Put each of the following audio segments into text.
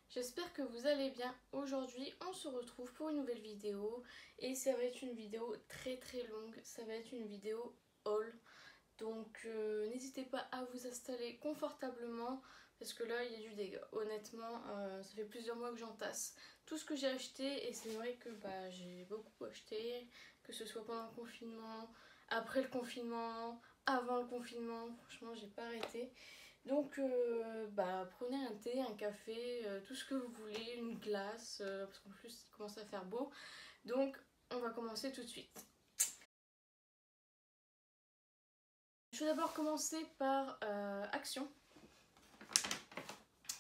J'espère que vous allez bien. Aujourd'hui on se retrouve pour une nouvelle vidéo et ça va être une vidéo très longue, ça va être une vidéo haul. Donc n'hésitez pas à vous installer confortablement parce que là il y a du dégât. Honnêtement ça fait plusieurs mois que j'entasse tout ce que j'ai acheté et c'est vrai que j'ai beaucoup acheté, que ce soit pendant le confinement, après le confinement, avant le confinement, franchement j'ai pas arrêté. Donc prenez un thé, un café, tout ce que vous voulez, une glace, parce qu'en plus il commence à faire beau. Donc on va commencer tout de suite. Je vais d'abord commencer par Action.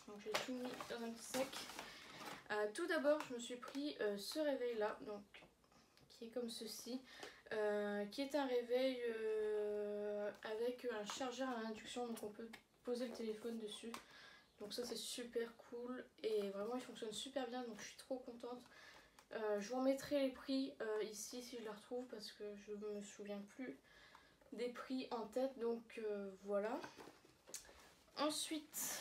Donc j'ai tout mis dans un petit sac. Tout d'abord je me suis pris ce réveil là, donc qui est comme ceci, qui est un réveil avec un chargeur à induction, donc on peut poser le téléphone dessus. Donc ça c'est super cool et vraiment il fonctionne super bien, donc je suis trop contente. Je vous remettrai les prix ici si je les retrouve parce que je me souviens plus des prix en tête, donc voilà. Ensuite,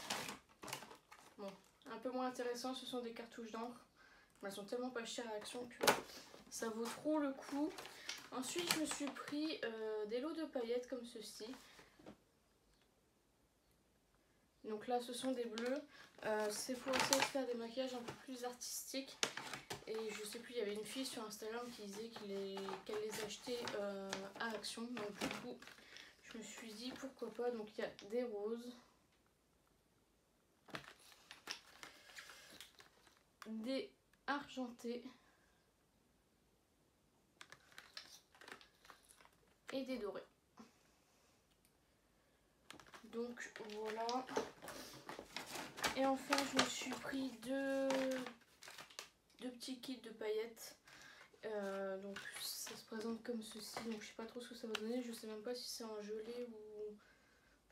bon, un peu moins intéressant, ce sont des cartouches d'encre. Elles sont tellement pas chères à Action que ça vaut trop le coup. Ensuite je me suis pris des lots de paillettes comme ceci. Donc là ce sont des bleus, c'est pour essayer de faire des maquillages un peu plus artistiques. Et je sais plus, il y avait une fille sur Instagram qui disait qu'elle les achetait à Action. Donc du coup je me suis dit pourquoi pas. Donc il y a des roses, des argentés et des dorés. Donc voilà. Et enfin je me suis pris deux petits kits de paillettes. Donc ça se présente comme ceci, donc je sais pas trop ce que ça va donner, je sais même pas si c'est en gelée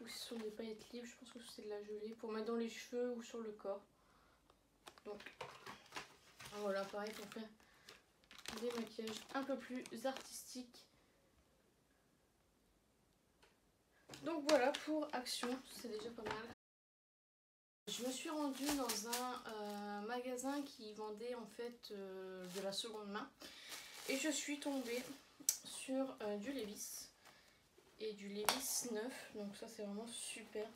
ou si ce sont des paillettes libres. Je pense que c'est de la gelée pour mettre dans les cheveux ou sur le corps. Donc voilà, pareil pour faire des maquillages un peu plus artistiques. Donc voilà pour Action, c'est déjà pas mal. Je me suis rendue dans un magasin qui vendait en fait de la seconde main et je suis tombée sur du Levi's et du Levi's neuf, donc ça c'est vraiment super.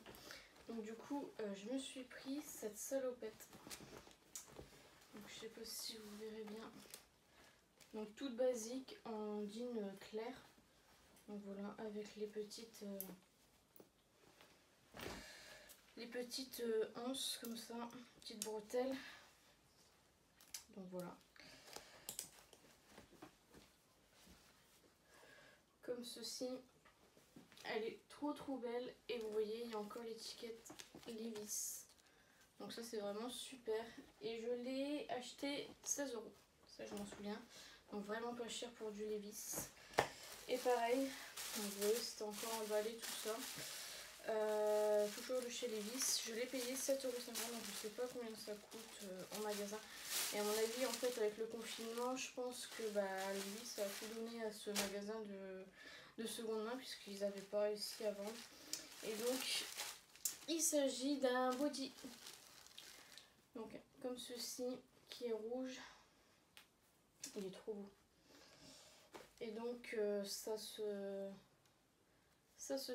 Donc du coup je me suis pris cette salopette, donc je sais pas si vous verrez bien, donc toute basique en jean clair, donc voilà, avec les petites anses comme ça, petites bretelles, donc voilà, comme ceci. Elle est trop belle et vous voyez il y a encore l'étiquette Levi's, donc ça c'est vraiment super et je l'ai acheté 16 €, ça je m'en souviens, donc vraiment pas cher pour du Levi's. Et pareil, vous voyez c'était encore emballé tout ça, toujours de chez Levi's, je l'ai payé 7,50 €, donc je sais pas combien ça coûte en magasin. Et à mon avis en fait avec le confinement je pense que Levi's a tout donné à ce magasin de seconde main puisqu'ils n'avaient pas réussi à vendre. Et donc il s'agit d'un body, donc comme ceci, qui est rouge, il est trop beau. Et donc ça se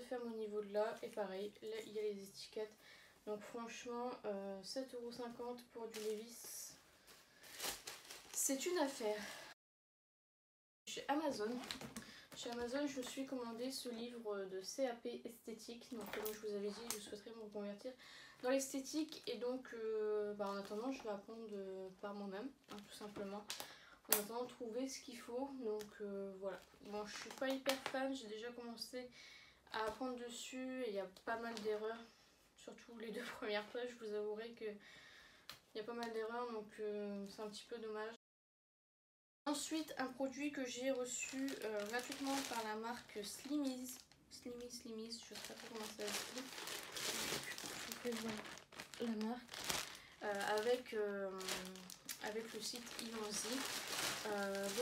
ferme au niveau de là, et pareil là il y a les étiquettes. Donc franchement 7,50 € pour du Levi's, c'est une affaire. Chez Amazon, je me suis commandé ce livre de CAP esthétique. Donc comme je vous avais dit, je souhaiterais me reconvertir dans l'esthétique. Et donc en attendant, je vais apprendre par moi-même, tout simplement. En attendant de trouver ce qu'il faut. Donc voilà. Bon, je suis pas hyper fan, j'ai déjà commencé à apprendre dessus. Et il y a pas mal d'erreurs. Surtout les 2 premières pages, je vous avouerai qu'il y a pas mal d'erreurs. Donc c'est un petit peu dommage. Ensuite, un produit que j'ai reçu gratuitement par la marque Slimmies, je sais pas trop comment ça s'appelle, je vous fais voir la marque. avec le site Ivanzi.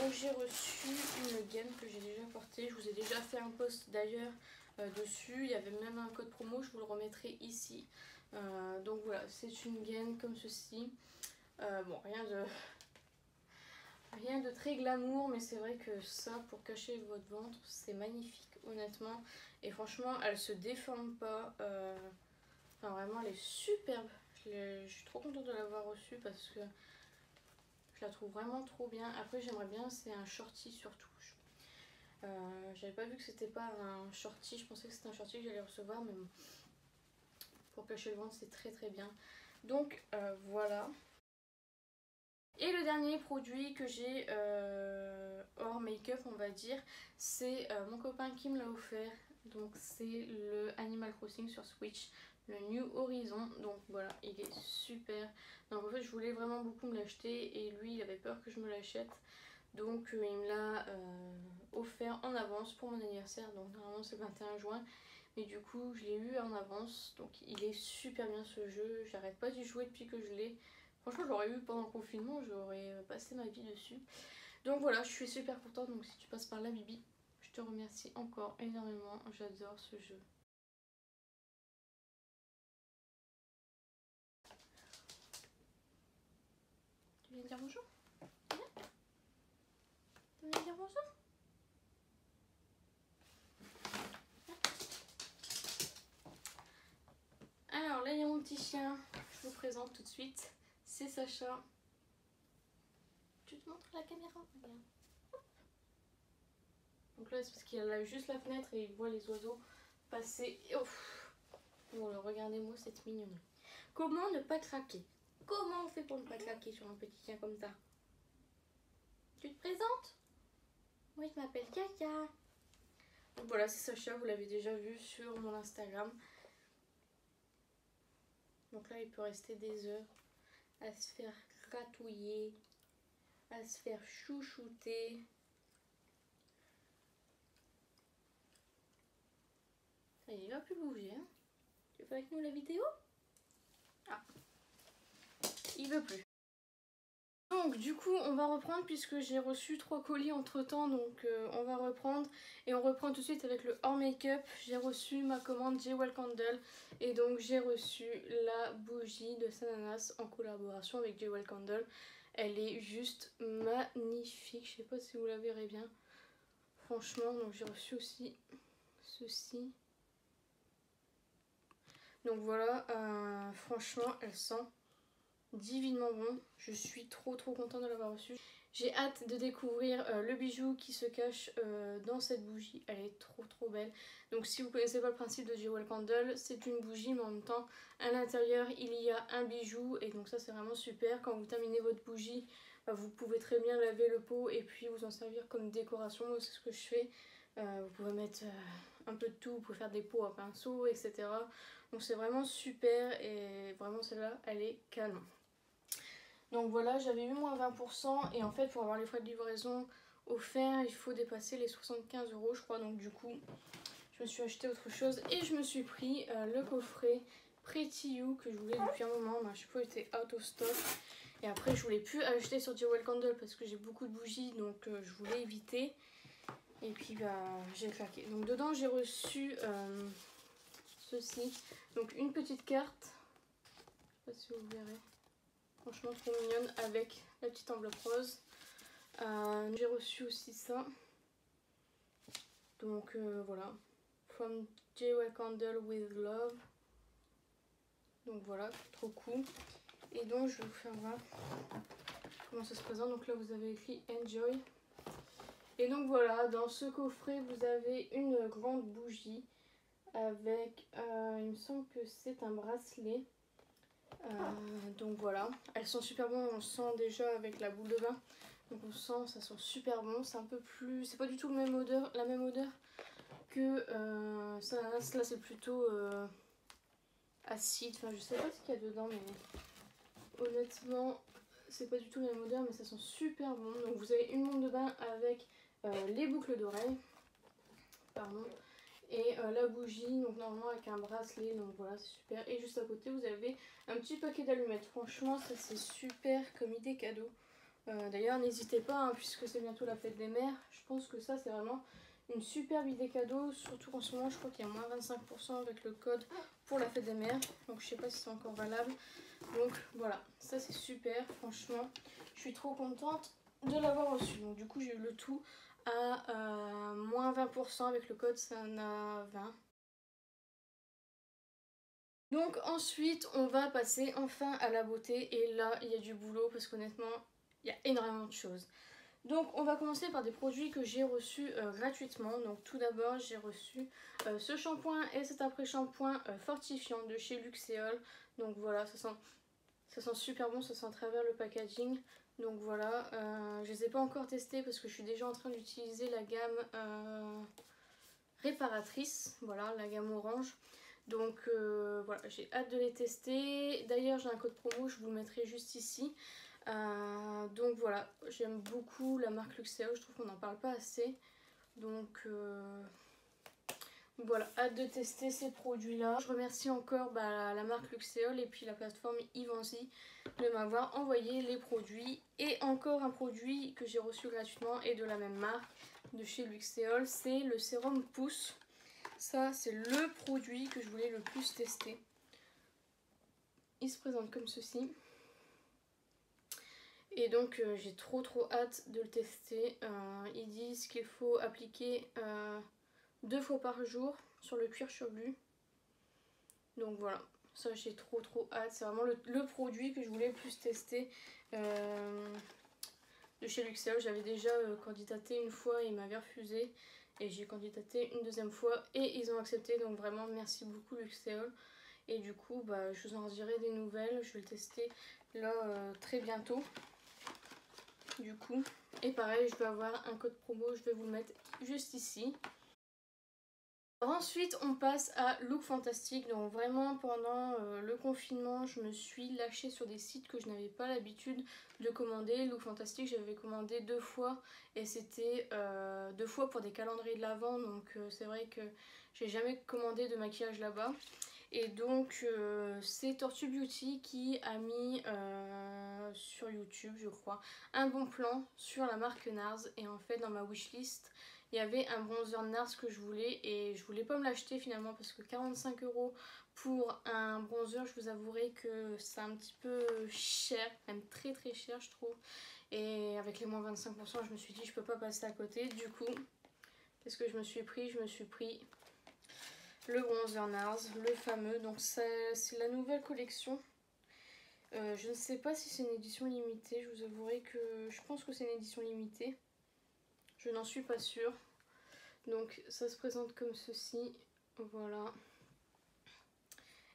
Donc j'ai reçu une gaine que j'ai déjà portée. Je vous ai déjà fait un post d'ailleurs dessus. Il y avait même un code promo, je vous le remettrai ici. Donc voilà, c'est une gaine comme ceci. Bon, rien de très glamour, mais c'est vrai que ça, pour cacher votre ventre, c'est magnifique, honnêtement. Et franchement, elle se déforme pas. Enfin, vraiment, elle est superbe. Je suis trop contente de l'avoir reçue parce que je la trouve vraiment trop bien. Après, j'aimerais bien, c'est un shorty surtout. J'avais pas vu que c'était pas un shorty. Je pensais que c'était un shorty que j'allais recevoir, mais bon, pour cacher le ventre, c'est très très bien. Donc, voilà. Et le dernier produit que j'ai hors make-up, on va dire, c'est mon copain qui me l'a offert. Donc c'est le Animal Crossing sur Switch, le New Horizon. Donc voilà, il est super. Donc en fait je voulais vraiment beaucoup me l'acheter et lui il avait peur que je me l'achète. Donc il me l'a offert en avance pour mon anniversaire. Donc normalement c'est le 21 juin. Mais du coup je l'ai eu en avance. Donc il est super bien ce jeu. J'arrête pas d'y jouer depuis que je l'ai. Franchement, je l'aurais eu pendant le confinement, j'aurais passé ma vie dessus. Donc voilà, je suis super contente. Donc si tu passes par là, Bibi, je te remercie encore énormément. J'adore ce jeu. Tu viens dire bonjour? Tu viens dire bonjour? Alors là, il y a mon petit chien. Je vous présente tout de suite. C'est Sacha. Tu te montres la caméra? Regarde. Donc là, c'est parce qu'il a juste la fenêtre et il voit les oiseaux passer. Bon, regardez-moi cette mignonnerie. Comment ne pas craquer? Comment on fait pour ne pas craquer sur un petit chien comme ça? Tu te présentes? Moi, je m'appelle Kaka. Donc voilà, c'est Sacha, vous l'avez déjà vu sur mon Instagram. Donc là, il peut rester des heures à se faire gratouiller, à se faire chouchouter. Il va plus bouger, hein. Tu fais avec nous la vidéo? Ah, il veut plus. Donc du coup on va reprendre puisque j'ai reçu 3 colis entre temps, donc on va reprendre et on reprend tout de suite avec le hors make-up. J'ai reçu ma commande Jewel Candle et donc j'ai reçu la bougie de Sananas en collaboration avec Jewel Candle. Elle est juste magnifique, je sais pas si vous la verrez bien, franchement. Donc j'ai reçu aussi ceci. Donc voilà, franchement elle sent divinement bon, je suis trop contente de l'avoir reçu. J'ai hâte de découvrir le bijou qui se cache dans cette bougie, elle est trop belle. Donc si vous ne connaissez pas le principe de Jewel Candle, c'est une bougie mais en même temps à l'intérieur il y a un bijou et donc ça c'est vraiment super. Quand vous terminez votre bougie, vous pouvez très bien laver le pot et puis vous en servir comme décoration. Moi c'est ce que je fais. Vous pouvez mettre un peu de tout, vous pouvez faire des pots à pinceau, etc. Donc c'est vraiment super et vraiment celle-là elle est canon. Donc voilà, j'avais eu moins 20% et en fait pour avoir les frais de livraison offerts, il faut dépasser les 75 € je crois. Donc du coup, je me suis acheté autre chose et je me suis pris le coffret Pretty You que je voulais depuis un moment, mais à chaque fois il était out of stock. Et après je voulais plus acheter sur Jewel Candle parce que j'ai beaucoup de bougies, donc je voulais éviter. Et puis bah j'ai claqué. Donc dedans j'ai reçu ceci, donc une petite carte, je sais pas si vous verrez. Franchement trop mignonne avec la petite enveloppe rose. J'ai reçu aussi ça. Donc voilà. From Jewel Candle with Love. Donc voilà, trop cool. Et donc je vais vous faire voir comment ça se présente. Donc là vous avez écrit Enjoy. Et donc voilà, dans ce coffret vous avez une grande bougie avec, il me semble que c'est un bracelet. Donc voilà, elles sont super bonnes, on sent déjà avec la boule de bain. Donc on sent, ça sent super bon, c'est un peu plus, c'est pas du tout la même odeur que ça. Là c'est plutôt acide, enfin je sais pas ce qu'il y a dedans, mais honnêtement c'est pas du tout la même odeur, mais ça sent super bon. Donc vous avez une montre de bain avec les boucles d'oreilles, pardon, Et la bougie, donc normalement avec un bracelet, donc voilà, c'est super. Et juste à côté, vous avez un petit paquet d'allumettes. Franchement, ça c'est super comme idée cadeau. D'ailleurs, n'hésitez pas, hein, puisque c'est bientôt la fête des mères. Je pense que ça, c'est vraiment une superbe idée cadeau. Surtout qu'en ce moment, je crois qu'il y a moins 25% avec le code pour la fête des mères. Donc, je sais pas si c'est encore valable. Donc, voilà, ça c'est super. Franchement, je suis trop contente de l'avoir reçu. Donc, du coup, j'ai eu le tout à moins 20% avec le code, ça en a 20. Donc ensuite on va passer enfin à la beauté et là il y a du boulot parce qu'honnêtement il y a énormément de choses. Donc on va commencer par des produits que j'ai reçus gratuitement. Donc tout d'abord j'ai reçu ce shampoing et cet après-shampoing fortifiant de chez Luxéol. Donc voilà, ça sent super bon, ça sent à travers le packaging. Donc voilà, je les ai pas encore testés parce que je suis déjà en train d'utiliser la gamme réparatrice, voilà, la gamme orange. Donc voilà, j'ai hâte de les tester. D'ailleurs j'ai un code promo, je vous le mettrai juste ici. Donc voilà, j'aime beaucoup la marque Luxéol, je trouve qu'on n'en parle pas assez. Donc voilà, hâte de tester ces produits là. Je remercie encore la marque Luxéol et puis la plateforme Ivanzi de m'avoir envoyé les produits. Et encore un produit que j'ai reçu gratuitement et de la même marque de chez Luxéol, c'est le sérum Pousse. Ça c'est le produit que je voulais le plus tester. Il se présente comme ceci. Et donc j'ai trop hâte de le tester. Ils disent qu'il faut appliquer 2 fois par jour sur le cuir chevelu. Donc voilà, ça j'ai trop hâte. C'est vraiment le produit que je voulais le plus tester de chez Luxéol. J'avais déjà candidaté une fois et ils m'avaient refusé. Et j'ai candidaté une deuxième fois et ils ont accepté. Donc vraiment merci beaucoup Luxéol. Et du coup je vous en dirai des nouvelles. Je vais le tester là très bientôt. Du coup, et pareil, je vais avoir un code promo, je vais vous le mettre juste ici. Alors ensuite on passe à Look Fantastic. Donc vraiment pendant le confinement je me suis lâchée sur des sites que je n'avais pas l'habitude de commander. Look Fantastic j'avais commandé 2 fois et c'était 2 fois pour des calendriers de l'Avent. Donc c'est vrai que j'ai jamais commandé de maquillage là-bas. Et donc c'est Tortue Beauty qui a mis sur YouTube je crois un bon plan sur la marque NARS. Et en fait dans ma wishlist il y avait un bronzer NARS que je voulais et je voulais pas me l'acheter finalement parce que 45 € pour un bronzer, je vous avouerai que c'est un petit peu cher, même très cher je trouve. Et avec les moins 25% je me suis dit je peux pas passer à côté. Du coup qu'est-ce que je me suis pris? Je me suis pris le bronzer NARS, le fameux. Donc c'est la nouvelle collection. Je ne sais pas si c'est une édition limitée, je vous avouerai que je pense que c'est une édition limitée. Je n'en suis pas sûre. Donc ça se présente comme ceci. Voilà.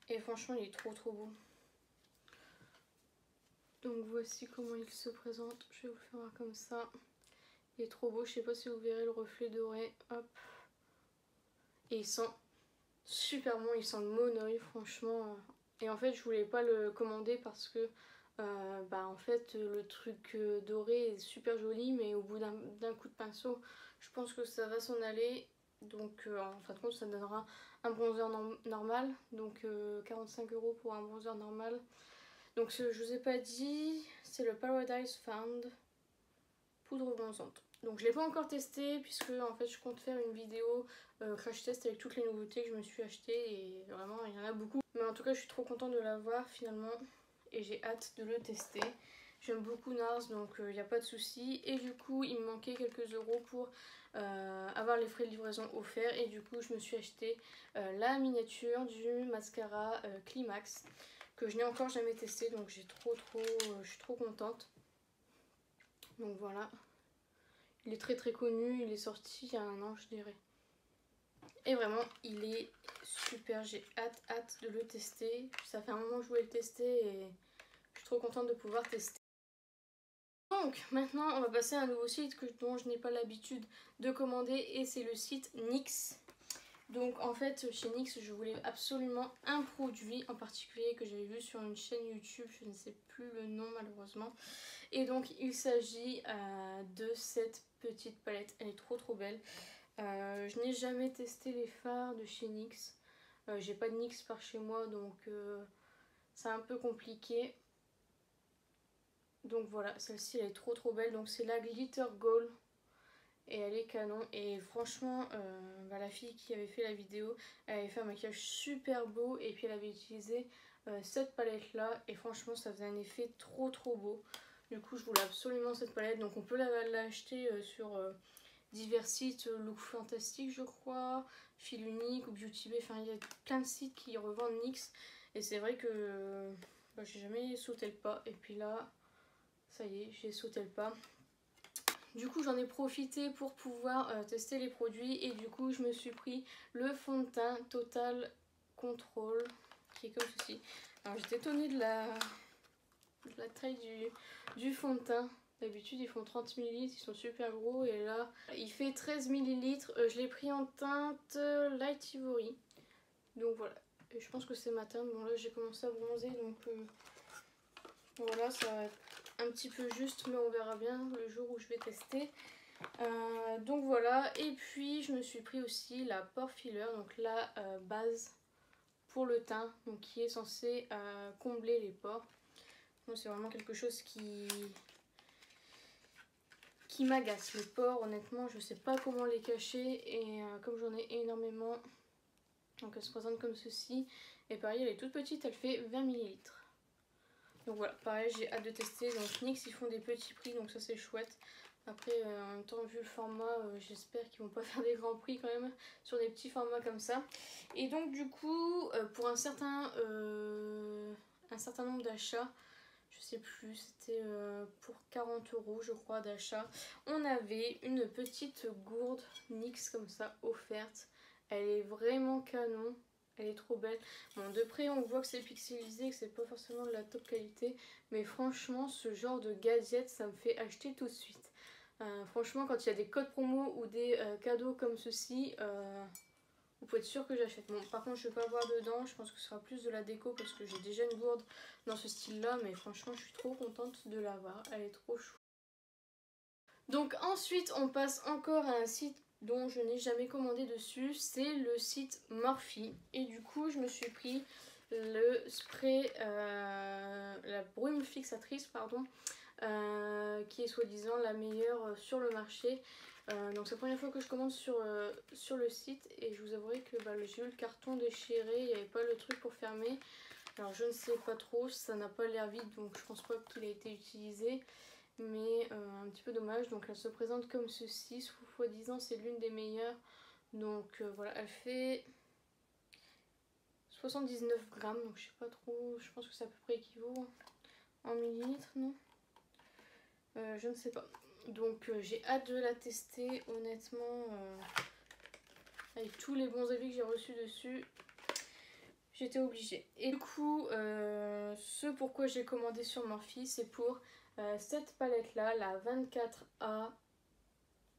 Et franchement il est trop beau. Donc voici comment il se présente. Je vais vous le faire voir comme ça. Il est trop beau. Je sais pas si vous verrez le reflet doré. Hop. Et il sent super bon. Il sent le monoeil franchement. Et en fait je voulais pas le commander parce que en fait le truc doré est super joli. Mais au bout d'un coup de pinceau je pense que ça va s'en aller. Donc en fin de compte ça donnera un bronzer normal. Donc 45 € pour un bronzer normal. Donc je vous ai pas dit, c'est le Paradise Found poudre bronzante. Donc je l'ai pas encore testé puisque en fait je compte faire une vidéo crash test avec toutes les nouveautés que je me suis achetées et vraiment il y en a beaucoup. Mais en tout cas je suis trop contente de l'avoir finalement et j'ai hâte de le tester. J'aime beaucoup NARS donc il n'y a pas de souci. Et du coup il me manquait quelques euros pour avoir les frais de livraison offerts. Et du coup je me suis acheté la miniature du mascara Climax que je n'ai encore jamais testé. Donc j'ai je suis trop contente. Donc voilà. Il est très connu. Il est sorti il y a un an je dirais. Et vraiment il est super. J'ai hâte de le tester. Ça fait un moment que je voulais le tester et je suis trop contente de pouvoir tester. Donc maintenant on va passer à un nouveau site dont je n'ai pas l'habitude de commander et c'est le site NYX. Donc en fait chez NYX je voulais absolument un produit en particulier que j'avais vu sur une chaîne YouTube, je ne sais plus le nom malheureusement. Et donc il s'agit de cette petite palette, elle est trop belle. Je n'ai jamais testé les fards de chez NYX. J'ai pas de NYX par chez moi, donc c'est un peu compliqué. Donc voilà, celle-ci elle est trop belle. Donc c'est la Glitter Gold et elle est canon. Et franchement, la fille qui avait fait la vidéo, elle avait fait un maquillage super beau et puis elle avait utilisé cette palette là et franchement ça faisait un effet trop beau. Du coup je voulais absolument cette palette. Donc on peut l'acheter sur divers sites, Look Fantastique je crois, Fil Unique ou Beauty Bay. Enfin il y a plein de sites qui revendent NYX. Et c'est vrai que j'ai jamais sauté le pas. Et puis là, ça y est, j'ai sauté le pas. Du coup, j'en ai profité pour pouvoir tester les produits. Et du coup, je me suis pris le fond de teint Total Control, qui est comme ceci. Alors, j'étais étonnée de la taille du fond de teint. D'habitude, ils font 30 ml, ils sont super gros. Et là, il fait 13 ml. Je l'ai pris en teinte Light Ivory. Donc voilà. Et je pense que c'est ma teinte. Bon là j'ai commencé à bronzer donc voilà, ça va être un petit peu juste mais on verra bien le jour où je vais tester. Donc voilà, et puis je me suis pris aussi la Pore Filler, donc la base pour le teint, donc qui est censée combler les pores. C'est vraiment quelque chose qui m'agace. Les pores honnêtement je sais pas comment les cacher et comme j'en ai énormément. Donc elle se présente comme ceci. Et pareil, elle est toute petite, elle fait 20 ml. Donc voilà, pareil, j'ai hâte de tester. Donc NYX, ils font des petits prix, donc ça c'est chouette. Après, en même temps, vu le format, j'espère qu'ils vont pas faire des grands prix quand même sur des petits formats comme ça. Et donc du coup, pour un certain nombre d'achats, je sais plus, c'était pour 40 € je crois d'achat, on avait une petite gourde NYX comme ça offerte. Elle est vraiment canon, elle est trop belle. Bon, de près on voit que c'est pixelisé, que c'est pas forcément de la top qualité, mais franchement ce genre de gadget ça me fait acheter tout de suite. Franchement quand il y a des codes promo ou des cadeaux comme ceci, vous pouvez être sûr que j'achète. Bon, par contre je ne vais pas voir dedans, je pense que ce sera plus de la déco parce que j'ai déjà une gourde dans ce style là, mais franchement je suis trop contente de l'avoir, elle est trop chou. Donc ensuite on passe encore à un site dont je n'ai jamais commandé dessus, c'est le site Morphe. Et du coup je me suis pris le spray, la brume fixatrice pardon, qui est soi-disant la meilleure sur le marché. Donc c'est la première fois que je commande sur le site et je vous avouerai que j'ai eu le carton déchiré, il n'y avait pas le truc pour fermer. Alors je ne sais pas trop, ça n'a pas l'air vide donc je pense pas qu'il a été utilisé. Mais un petit peu dommage. Donc elle se présente comme ceci, soi-disant c'est l'une des meilleures. Donc voilà, elle fait 79 grammes, donc je sais pas trop, je pense que ça à peu près équivaut en millilitres, non je ne sais pas. Donc j'ai hâte de la tester, honnêtement, avec tous les bons avis que j'ai reçus dessus, j'étais obligée. Et du coup, ce pourquoi j'ai commandé sur Morphe, c'est pour cette palette là, la 24A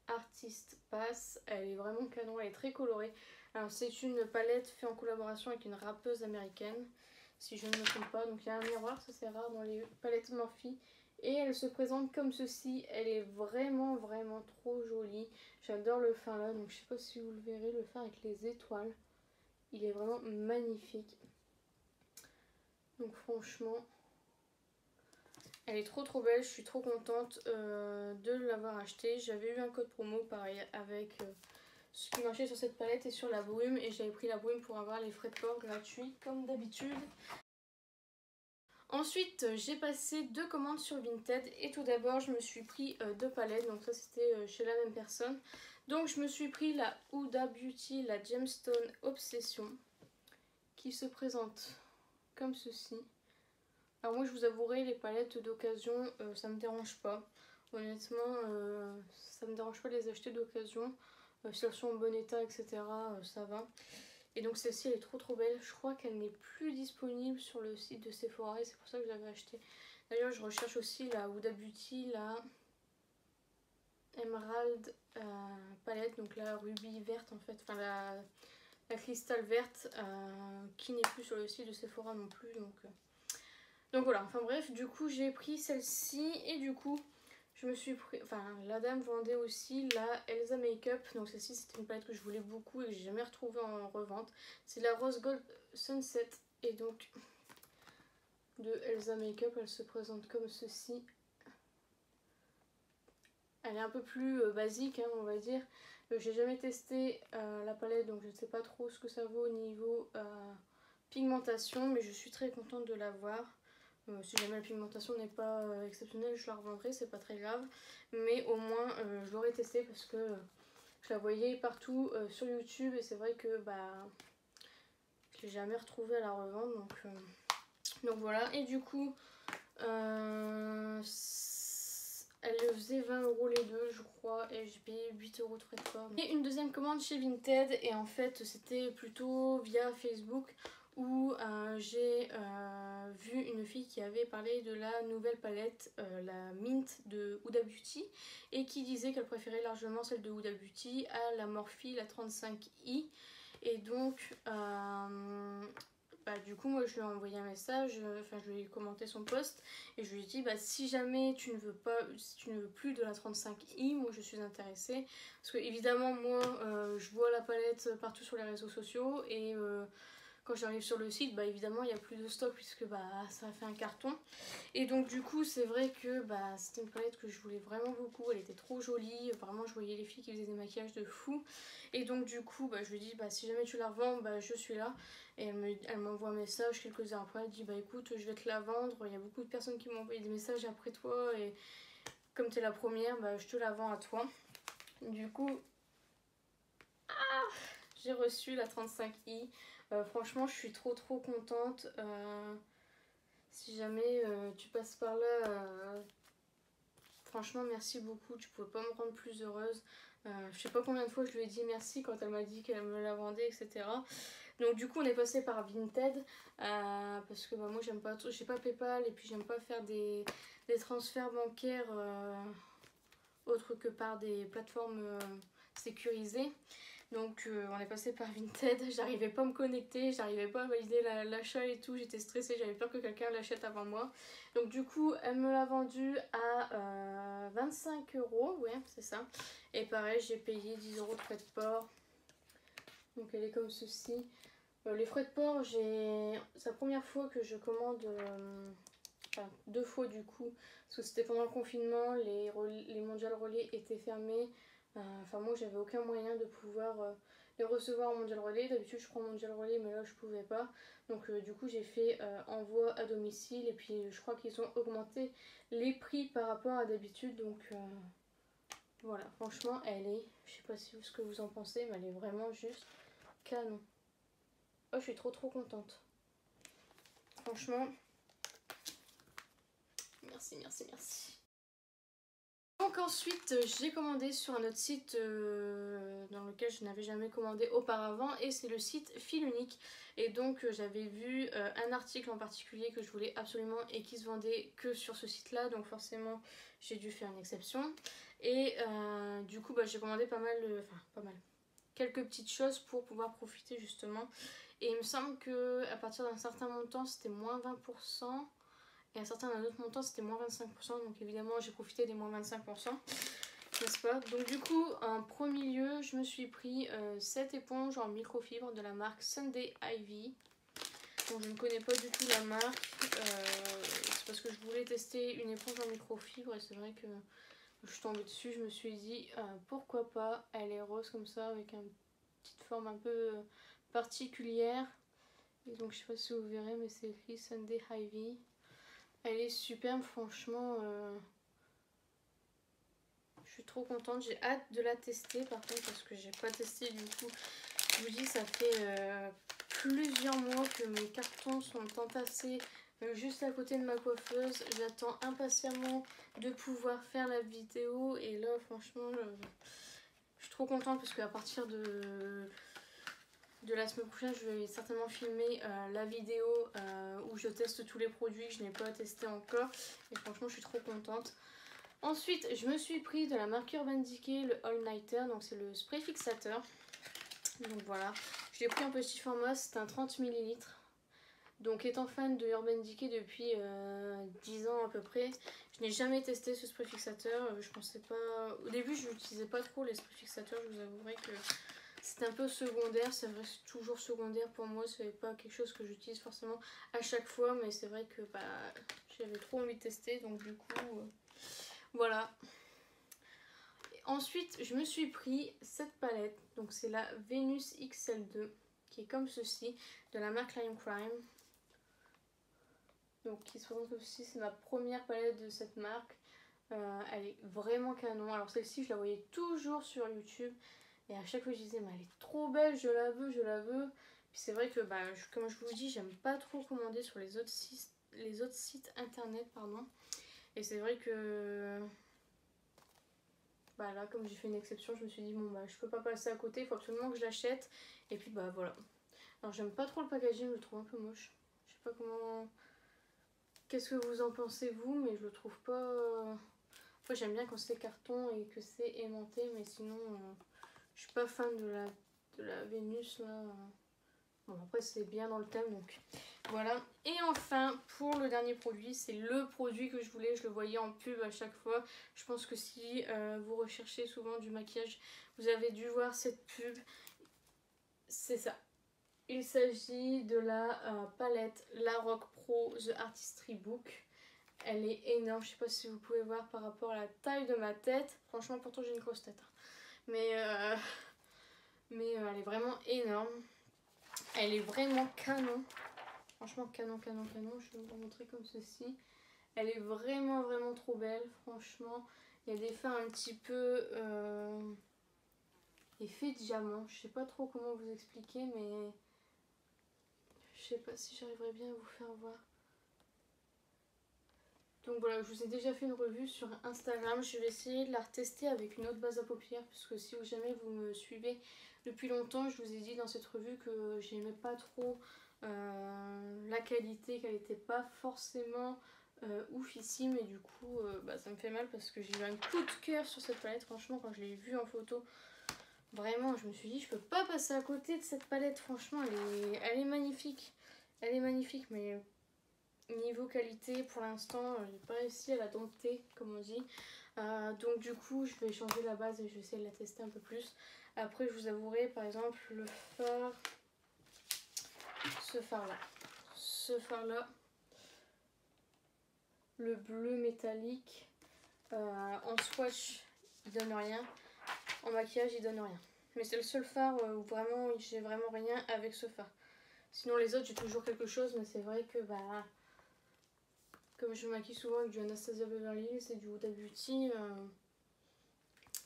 Artist Pass. Elle est vraiment canon, elle est très colorée. Alors c'est une palette faite en collaboration avec une rappeuse américaine, si je ne me trompe pas. Donc il y a un miroir, ça c'est rare dans les palettes Morphe. Et elle se présente comme ceci, elle est vraiment trop jolie. J'adore le fard là, donc je sais pas si vous le verrez, le fard avec les étoiles. Il est vraiment magnifique. Donc franchement, elle est trop belle, je suis trop contente de l'avoir acheté. J'avais eu un code promo pareil avec ce qui marchait sur cette palette et sur la brume. Et j'avais pris la brume pour avoir les frais de port gratuits comme d'habitude. Ensuite, j'ai passé 2 commandes sur Vinted et tout d'abord, je me suis pris 2 palettes. Donc ça, c'était chez la même personne. Donc je me suis pris la Huda Beauty, la Gemstone Obsession, qui se présente comme ceci. Alors moi, je vous avouerai, les palettes d'occasion, ça me dérange pas. Honnêtement, ça me dérange pas de les acheter d'occasion. Si elles sont en bon état, etc., ça va. Et donc celle-ci elle est trop belle. Je crois qu'elle n'est plus disponible sur le site de Sephora et c'est pour ça que je l'avais achetée. D'ailleurs je recherche aussi la Huda Beauty, la Emerald palette, donc la rubis verte en fait, enfin la cristal verte qui n'est plus sur le site de Sephora non plus. Donc voilà, enfin bref, du coup j'ai pris celle-ci et du coup je me suis pris, enfin la dame vendait aussi la Elsa Makeup, donc celle-ci c'était une palette que je voulais beaucoup et que j'ai jamais retrouvée en revente. C'est la Rose Gold Sunset et donc de Elsa Makeup, elle se présente comme ceci. Elle est un peu plus basique, hein, on va dire. J'ai jamais testé la palette, donc je ne sais pas trop ce que ça vaut au niveau pigmentation, mais je suis très contente de l'avoir. Si jamais la pigmentation n'est pas exceptionnelle, je la revendrai, c'est pas très grave. Mais au moins, je l'aurais testé parce que je la voyais partout sur YouTube et c'est vrai que je l'ai jamais retrouvée à la revente. Donc voilà, et du coup, elle faisait 20 € les deux, je crois, et j'ai payé 8 € de frais de port. Et une deuxième commande chez Vinted, et en fait, c'était plutôt via Facebook où j'ai vu une fille qui avait parlé de la nouvelle palette, la Mint de Huda Beauty, et qui disait qu'elle préférait largement celle de Huda Beauty à la Morphe, la 35i. Et donc, du coup moi je lui ai envoyé un message, je lui ai commenté son post et je lui ai dit si jamais tu ne veux pas, si tu ne veux plus de la 35i, moi je suis intéressée parce que évidemment moi je vois la palette partout sur les réseaux sociaux et quand j'arrive sur le site évidemment il n'y a plus de stock puisque ça a fait un carton et donc du coup c'est vrai que c'était une palette que je voulais vraiment beaucoup, elle était trop jolie, vraiment je voyais les filles qui faisaient des maquillages de fou et donc du coup je lui ai dit si jamais tu la revends je suis là. Et elle m'envoie un message quelques heures après, elle dit écoute je vais te la vendre, il y a beaucoup de personnes qui m'ont envoyé des messages après toi et comme tu es la première je te la vends à toi. Du coup j'ai reçu la 35i, franchement je suis trop contente. Si jamais tu passes par là, franchement merci beaucoup, tu pouvais pas me rendre plus heureuse. Je sais pas combien de fois je lui ai dit merci quand elle m'a dit qu'elle me la vendait, etc. Donc du coup on est passé par Vinted parce que moi j'aime pas, j'ai pas PayPal et puis j'aime pas faire des transferts bancaires autres que par des plateformes sécurisées. Donc on est passé par Vinted, j'arrivais pas à me connecter, j'arrivais pas à valider l'achat et tout, j'étais stressée, j'avais peur que quelqu'un l'achète avant moi. Donc du coup elle me l'a vendu à 25 €, ouais c'est ça. Et pareil j'ai payé 10 € de frais de port. Donc elle est comme ceci. Les frais de port, c'est la première fois que je commande, enfin 2 fois du coup, parce que c'était pendant le confinement, les Mondial Relais étaient fermés. Enfin moi j'avais aucun moyen de pouvoir les recevoir en Mondial Relais. D'habitude je prends Mondial Relais mais là je pouvais pas. Donc du coup j'ai fait envoi à domicile et puis je crois qu'ils ont augmenté les prix par rapport à d'habitude. Donc voilà, franchement elle est, je sais pas ce que vous en pensez, mais elle est vraiment juste canon. Oh, je suis trop contente. Franchement, merci. Donc ensuite, j'ai commandé sur un autre site dans lequel je n'avais jamais commandé auparavant et c'est le site Fil Unique. Et donc j'avais vu un article en particulier que je voulais absolument et qui se vendait que sur ce site-là. Donc forcément, j'ai dû faire une exception. Et du coup, j'ai commandé pas mal, quelques petites choses pour pouvoir profiter justement. Et il me semble qu'à partir d'un certain montant, c'était moins 20%. Et à un autre montant, c'était moins 25%. Donc évidemment, j'ai profité des moins 25%. N'est-ce pas? Donc du coup, en premier lieu, je me suis pris cette éponge en microfibre de la marque Sunday Ivy. Donc je ne connais pas du tout la marque. C'est parce que je voulais tester une éponge en microfibre. Et c'est vrai que je suis tombée dessus. Je me suis dit, pourquoi pas? Elle est rose comme ça, avec une petite forme un peu particulière. Et donc je sais pas si vous verrez, mais c'est écrit Sunday Ivy. Elle est superbe, franchement. Je suis trop contente. J'ai hâte de la tester par contre parce que j'ai pas testé du coup. Je vous dis, ça fait plusieurs mois que mes cartons sont entassés juste à côté de ma coiffeuse. J'attends impatiemment de pouvoir faire la vidéo et là franchement je suis trop contente parce qu'à partir de la semaine prochaine, je vais certainement filmer la vidéo où je teste tous les produits que je n'ai pas testé encore. Et franchement, je suis trop contente. Ensuite, je me suis pris de la marque Urban Decay, le All Nighter. Donc, c'est le spray fixateur. Donc, voilà. Je l'ai pris en petit format. C'est un 30 ml. Donc étant fan de Urban Decay depuis 10 ans à peu près, je n'ai jamais testé ce spray fixateur. Je pensais pas... Au début je n'utilisais pas trop les sprays fixateurs, je vous avouerai que c'était un peu secondaire. C'est vrai que c'est toujours secondaire pour moi, c'est pas quelque chose que j'utilise forcément à chaque fois. Mais c'est vrai que j'avais trop envie de tester, donc du coup voilà. Ensuite, je me suis pris cette palette, donc c'est la Venus XL2, qui est comme ceci, de la marque Lime Crime. Donc qui se présente comme ceci, c'est ma première palette de cette marque. Elle est vraiment canon. Alors celle-ci, je la voyais toujours sur YouTube, et à chaque fois je disais, mais elle est trop belle, je la veux, je la veux. Puis c'est vrai que, comme je vous dis, j'aime pas trop commander sur les autres sites internet, pardon. Et c'est vrai que... là, comme j'ai fait une exception, je me suis dit bon je peux pas passer à côté, il faut absolument que je l'achète. Et puis voilà. Alors j'aime pas trop le packaging, je le trouve un peu moche. Je sais pas comment... Qu'est-ce que vous en pensez vous, mais je le trouve pas... Après j'aime bien quand c'est carton et que c'est aimanté, mais sinon je suis pas fan de la Vénus là. Bon après c'est bien dans le thème, donc voilà. Et enfin pour le dernier produit, c'est le produit que je voulais, je le voyais en pub à chaque fois. Je pense que si vous recherchez souvent du maquillage, vous avez dû voir cette pub. C'est ça. Il s'agit de la palette La Rock Pro The Artistry Book. Elle est énorme, je sais pas si vous pouvez voir par rapport à la taille de ma tête. Franchement pourtant j'ai une grosse tête, hein. Mais elle est vraiment énorme. Elle est vraiment canon. Franchement canon, canon, canon. Je vais vous montrer comme ceci. Elle est vraiment, vraiment trop belle. Franchement, il y a des fins un petit peu effet diamant. Je sais pas trop comment vous expliquer, mais je sais pas si j'arriverai bien à vous faire voir. Donc voilà, je vous ai déjà fait une revue sur Instagram. Je vais essayer de la retester avec une autre base à paupières, puisque si jamais vous me suivez depuis longtemps, je vous ai dit dans cette revue que j'aimais pas trop la qualité, qu'elle n'était pas forcément oufissime, et du coup ça me fait mal parce que j'ai eu un coup de cœur sur cette palette. Franchement, quand je l'ai vue en photo, vraiment je me suis dit je peux pas passer à côté de cette palette. Franchement elle est magnifique, elle est magnifique, mais niveau qualité pour l'instant j'ai pas réussi à la dompter comme on dit. Donc du coup je vais changer la base et je vais essayer de la tester un peu plus. Après je vous avouerai par exemple le fard, ce fard là, le bleu métallique, en swatch il donne rien, en maquillage il donne rien. Mais c'est le seul fard où vraiment j'ai vraiment rien avec ce fard. Sinon les autres j'ai toujours quelque chose, mais c'est vrai que comme je me maquille souvent avec du Anastasia Beverly Hills et du Huda Beauty,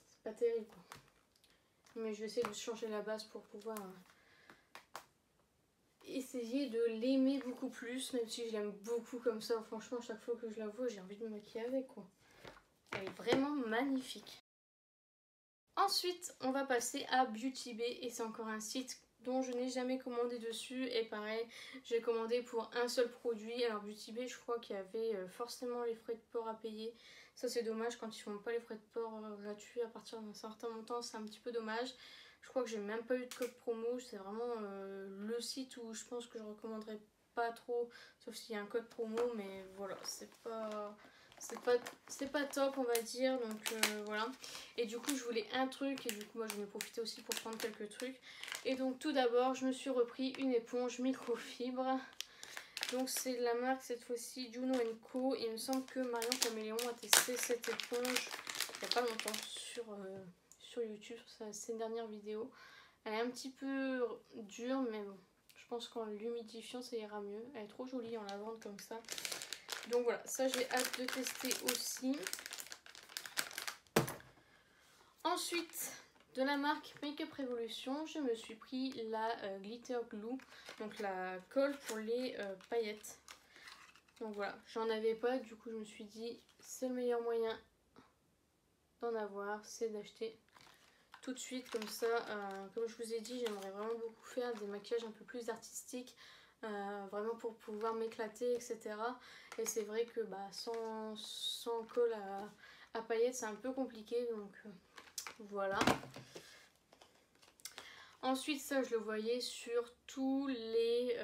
c'est pas terrible quoi. Mais je vais essayer de changer la base pour pouvoir essayer de l'aimer beaucoup plus, même si je l'aime beaucoup comme ça. Franchement, chaque fois que je la vois, j'ai envie de me maquiller avec quoi. Elle est vraiment magnifique. Ensuite, on va passer à Beauty Bay, et c'est encore un site dont je n'ai jamais commandé dessus. Et pareil, j'ai commandé pour un seul produit. Alors Beauty Bay, je crois qu'il y avait forcément les frais de port à payer. Ça c'est dommage quand ils font pas les frais de port gratuits à partir d'un certain montant, c'est un petit peu dommage. Je crois que j'ai même pas eu de code promo. C'est vraiment le site où je pense que je recommanderais pas trop, sauf s'il y a un code promo, mais voilà, c'est pas top on va dire, donc voilà. Et du coup je voulais un truc, et du coup moi je vais profiter aussi pour prendre quelques trucs. Et donc tout d'abord je me suis repris une éponge microfibre. Donc c'est de la marque cette fois-ci Juno & Co. Il me semble que Marion Caméléon a testé cette éponge il n'y a pas longtemps sur YouTube, sur ses dernières vidéos. Elle est un petit peu dure, mais bon, je pense qu'en l'humidifiant ça ira mieux. Elle est trop jolie en la vente comme ça. Donc voilà, ça j'ai hâte de tester aussi. Ensuite, de la marque Makeup Revolution, je me suis pris la Glitter Glue, donc la colle pour les paillettes. Donc voilà, j'en avais pas, du coup je me suis dit c'est le meilleur moyen d'en avoir, c'est d'acheter tout de suite comme ça. Comme je vous ai dit, j'aimerais vraiment beaucoup faire des maquillages un peu plus artistiques. Vraiment pour pouvoir m'éclater, etc. Et c'est vrai que sans colle à paillettes c'est un peu compliqué, donc voilà. Ensuite ça je le voyais sur tous les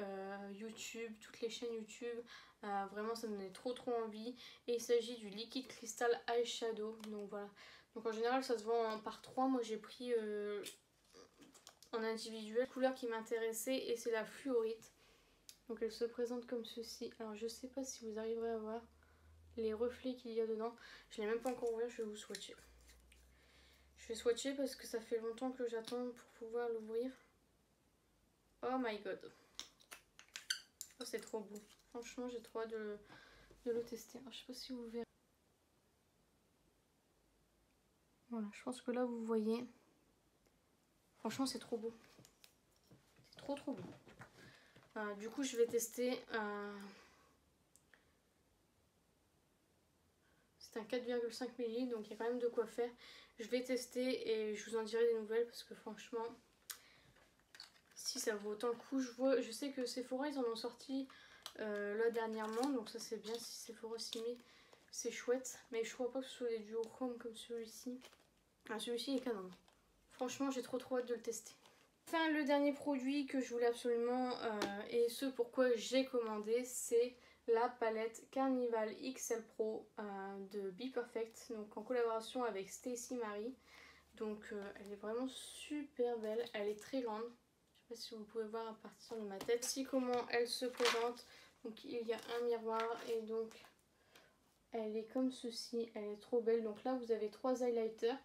YouTube, toutes les chaînes YouTube. Vraiment ça me donnait trop envie. Et il s'agit du Liquid Crystal Eyeshadow. Donc voilà. Donc en général ça se vend par 3. Moi j'ai pris en individuel la couleur qui m'intéressait et c'est la fluorite. Donc elle se présente comme ceci. Alors je sais pas si vous arriverez à voir les reflets qu'il y a dedans. Je l'ai même pas encore ouvert, je vais vous swatcher. Je vais swatcher parce que ça fait longtemps que j'attends pour pouvoir l'ouvrir. Oh my god. Oh c'est trop beau. Franchement j'ai trop hâte de le tester. Alors, je sais pas si vous verrez. Voilà, je pense que là vous voyez. Franchement c'est trop beau. C'est trop beau. Du coup je vais tester. C'est un 4,5 ml donc il y a quand même de quoi faire. Je vais tester et je vous en dirai des nouvelles parce que franchement si ça vaut autant le coup. Je sais que Sephora ils en ont sorti là dernièrement, donc ça c'est bien. Si Sephora s'y met c'est chouette, mais je crois pas que ce soit des duochromes comme celui-ci. Celui-ci est canon. Franchement j'ai trop hâte de le tester. Enfin le dernier produit que je voulais absolument et ce pourquoi j'ai commandé, c'est la palette Carnival XL Pro de Be Perfect, donc en collaboration avec Stacey Marie. Donc elle est vraiment super belle, elle est très grande. Je sais pas si vous pouvez voir à partir de ma tête. Voici comment elle se présente. Donc il y a un miroir et donc elle est comme ceci, elle est trop belle. Donc là vous avez 3 highlighters.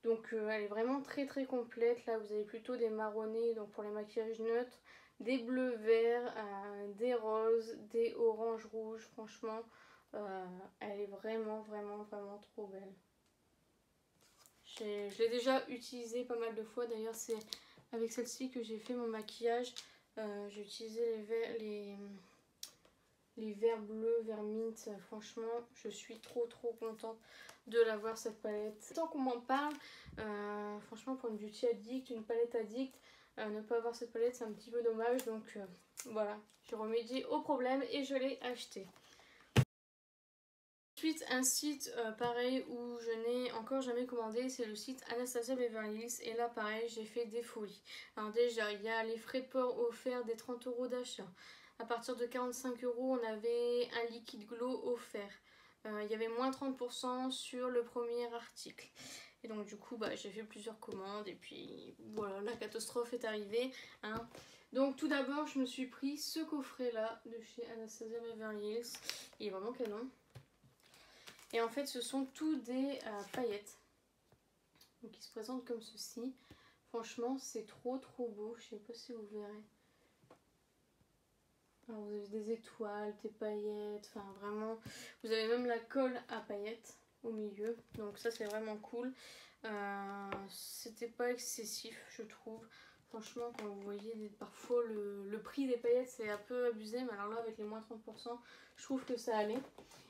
Donc elle est vraiment très complète. Là vous avez plutôt des marronnés donc pour les maquillages neutres, des bleus verts, des roses, des oranges rouges. Franchement elle est vraiment trop belle. Je l'ai déjà utilisée pas mal de fois. D'ailleurs c'est avec celle-ci que j'ai fait mon maquillage. J'ai utilisé les verts bleus, vert mint. Franchement je suis trop contente de l'avoir cette palette. Tant qu'on m'en parle, franchement pour une beauty addict, une palette addict, ne pas avoir cette palette c'est un petit peu dommage. Donc voilà, j'ai remédié au problème et je l'ai acheté. Ensuite un site pareil où je n'ai encore jamais commandé, c'est le site Anastasia Beverly Hills. Et là pareil j'ai fait des folies. Alors déjà il y a les frais de port offerts des 30 € d'achat. À partir de 45 € on avait un liquide glow offert. Il y avait moins 30% sur le premier article. Et donc du coup j'ai fait plusieurs commandes et puis voilà, la catastrophe est arrivée. Hein. Donc tout d'abord je me suis pris ce coffret là de chez Anastasia Beverly Hills. Il est vraiment canon. Et en fait ce sont tous des paillettes. Donc ils se présentent comme ceci. Franchement c'est trop beau. Je sais pas si vous verrez. Alors vous avez des étoiles, des paillettes, enfin vraiment. Vous avez même la colle à paillettes au milieu. Donc ça c'est vraiment cool. C'était pas excessif je trouve. Franchement quand vous voyez parfois le prix des paillettes c'est un peu abusé. Mais alors là avec les moins 30% je trouve que ça allait.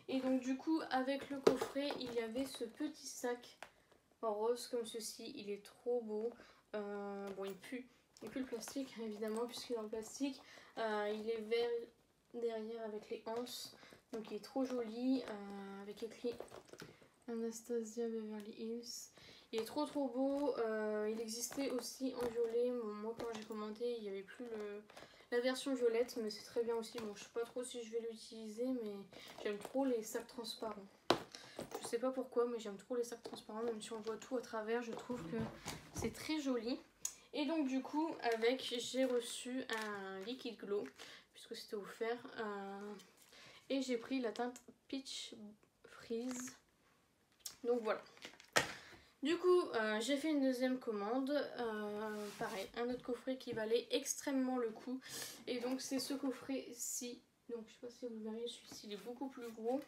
Et donc du coup avec le coffret il y avait ce petit sac en rose comme ceci. Il est trop beau. Bon il pue. Il pue le plastique évidemment puisqu'il est dans le plastique. Il est vert derrière avec les anses. Donc il est trop joli. Avec écrit Anastasia Beverly Hills. Il est trop beau. Il existait aussi en violet. Bon, moi quand j'ai commandé il n'y avait plus la version violette. Mais c'est très bien aussi. Bon je sais pas trop si je vais l'utiliser. Mais j'aime trop les sacs transparents. Je sais pas pourquoi mais j'aime trop les sacs transparents. Même si on voit tout à travers je trouve que c'est très joli. Et donc du coup avec j'ai reçu un liquid glow puisque c'était offert et j'ai pris la teinte Peach Freeze. Donc voilà. Du coup j'ai fait une deuxième commande, pareil un autre coffret qui valait extrêmement le coup. Et donc c'est ce coffret-ci. Donc je sais pas si vous verrez, celui-ci il est beaucoup plus gros.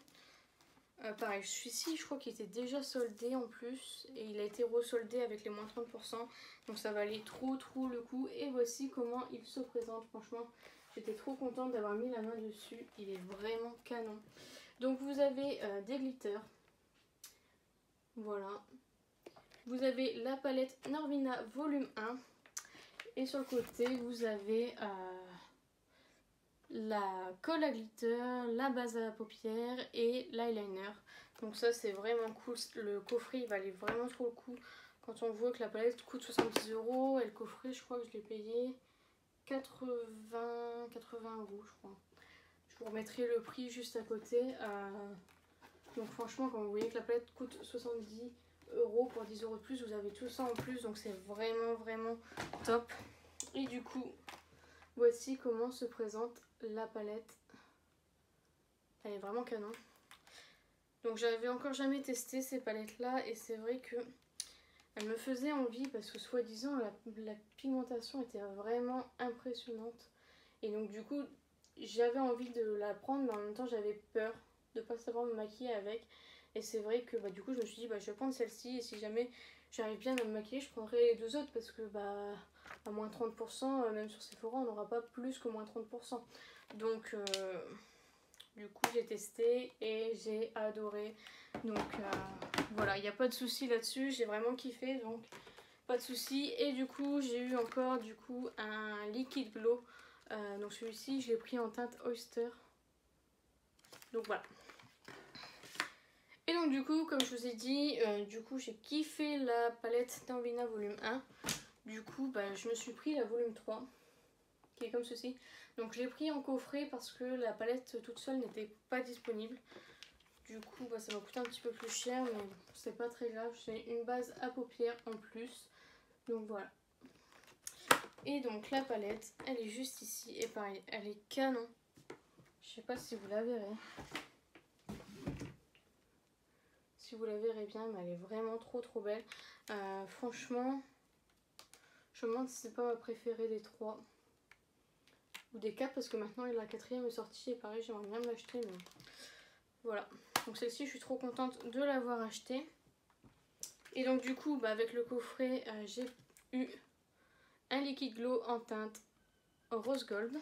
Pareil, celui-ci je crois qu'il était déjà soldé en plus et il a été resoldé avec les moins 30%. Donc ça valait trop le coup. Et voici comment il se présente. Franchement j'étais trop contente d'avoir mis la main dessus. Il est vraiment canon. Donc vous avez des glitters. Voilà. Vous avez la palette Norvina volume 1. Et sur le côté vous avez la colle à glitter, la base à paupières et l'eyeliner. Donc ça c'est vraiment cool. Le coffret il valait vraiment trop le coup. Quand on voit que la palette coûte 70 €, et le coffret, je crois que je l'ai payé 80 € je crois. Je vous remettrai le prix juste à côté. Donc franchement, quand vous voyez que la palette coûte 70 € pour 10 € de plus, vous avez tout ça en plus, donc c'est vraiment top. Et du coup, voici comment se présente la palette. Elle est vraiment canon. Donc j'avais encore jamais testé ces palettes là, et c'est vrai que elle me faisait envie parce que soi-disant la pigmentation était vraiment impressionnante. Et donc du coup j'avais envie de la prendre, mais en même temps j'avais peur de pas savoir me maquiller avec. Et c'est vrai que du coup je me suis dit je vais prendre celle-ci, et si jamais j'arrive bien à me maquiller, je prendrai les deux autres, parce que à moins 30%, même sur Sephora on n'aura pas plus que moins 30%. Donc du coup j'ai testé et j'ai adoré. Donc voilà, il n'y a pas de souci là-dessus, j'ai vraiment kiffé, donc pas de souci. Et du coup j'ai eu encore un liquid glow. Donc celui-ci je l'ai pris en teinte Oyster. Donc voilà. Et donc du coup, comme je vous ai dit, j'ai kiffé la palette Norvina volume 1. Du coup je me suis pris la volume 3, qui est comme ceci. Donc je l'ai pris en coffret parce que la palette toute seule n'était pas disponible. Du coup ça m'a coûté un petit peu plus cher, mais c'est pas très grave. J'ai une base à paupières en plus. Donc voilà. Et donc la palette, elle est juste ici. Et pareil, elle est canon. Je sais pas si vous la verrez. Si vous la verrez bien, mais elle est vraiment trop belle. Franchement, je me demande si c'est pas ma préférée des 3 ou des 4, parce que maintenant la 4e est sortie et pareil j'aimerais bien me l'acheter, mais voilà. Donc celle-ci je suis trop contente de l'avoir achetée. Et donc du coup avec le coffret j'ai eu un liquid glow en teinte rose gold.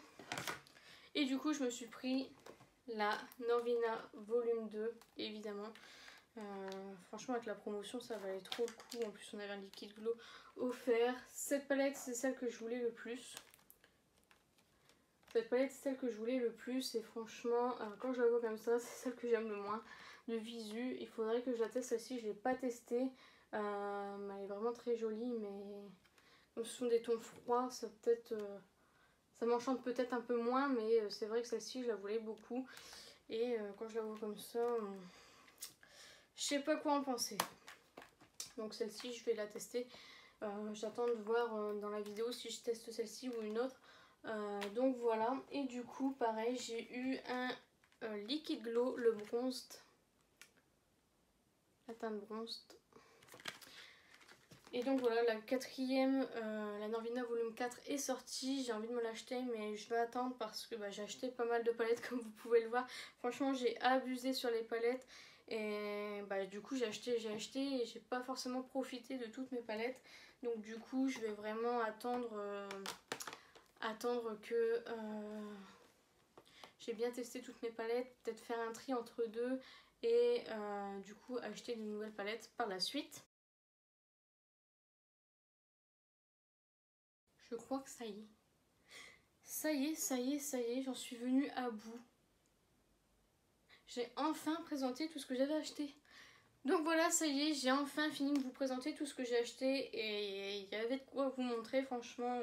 Et du coup je me suis pris la Norvina volume 2 évidemment. Franchement avec la promotion ça valait trop le coup. En plus on avait un liquid glow offert. Cette palette c'est celle que je voulais le plus. Cette palette c'est celle que je voulais le plus, et franchement quand je la vois comme ça c'est celle que j'aime le moins de visu. Il faudrait que je la teste celle-ci, je ne l'ai pas testée. Elle est vraiment très jolie, mais comme ce sont des tons froids, ça peut-être ça m'enchante peut-être un peu moins, mais c'est vrai que celle-ci je la voulais beaucoup. Et quand je la vois comme ça, je sais pas quoi en penser. Donc celle-ci je vais la tester. J'attends de voir dans la vidéo si je teste celle-ci ou une autre. Donc voilà. Et du coup pareil j'ai eu un liquid glow, le bronzed, la teinte bronzed. Et donc voilà, la 4e, la Norvina volume 4 est sortie. J'ai envie de me l'acheter, mais je vais attendre parce que j'ai acheté pas mal de palettes comme vous pouvez le voir. Franchement j'ai abusé sur les palettes. Et du coup j'ai acheté et j'ai pas forcément profité de toutes mes palettes. Donc du coup je vais vraiment attendre que j'ai bien testé toutes mes palettes, peut-être faire un tri entre deux, et du coup acheter de nouvelles palettes par la suite. Je crois que ça y est. Ça y est, j'en suis venue à bout. J'ai enfin présenté tout ce que j'avais acheté. Donc voilà, ça y est, j'ai enfin fini de vous présenter tout ce que j'ai acheté, et il y avait de quoi vous montrer. Franchement,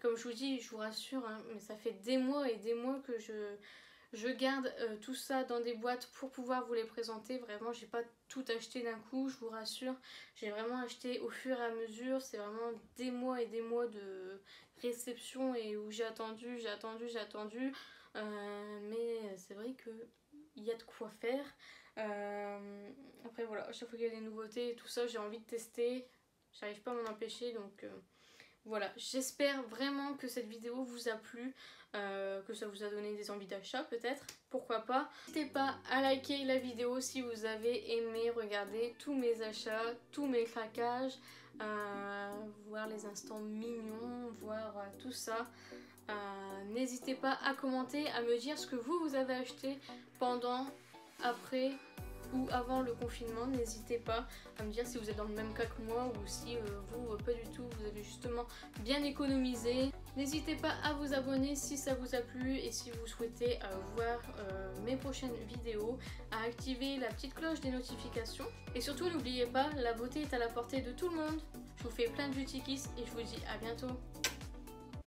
comme je vous dis, je vous rassure, hein, mais ça fait des mois et des mois que je garde tout ça dans des boîtes pour pouvoir vous les présenter. Vraiment, j'ai pas tout acheté d'un coup, je vous rassure. J'ai vraiment acheté au fur et à mesure. C'est vraiment des mois et des mois de réception, et où j'ai attendu. Mais c'est vrai qu'il y a de quoi faire. Après voilà, à chaque fois qu'il y a des nouveautés et tout ça, j'ai envie de tester. J'arrive pas à m'en empêcher, donc voilà. J'espère vraiment que cette vidéo vous a plu, que ça vous a donné des envies d'achat peut-être, pourquoi pas. N'hésitez pas à liker la vidéo si vous avez aimé regarder tous mes achats, tous mes craquages, voir les instants mignons, voir tout ça. N'hésitez pas à commenter, à me dire ce que vous avez acheté pendant, après ou avant le confinement. N'hésitez pas à me dire si vous êtes dans le même cas que moi, ou si vous pas du tout, vous avez justement bien économisé. N'hésitez pas à vous abonner si ça vous a plu et si vous souhaitez voir mes prochaines vidéos, à activer la petite cloche des notifications. Et surtout n'oubliez pas, la beauté est à la portée de tout le monde. Je vous fais plein de beauty kiss et je vous dis à bientôt.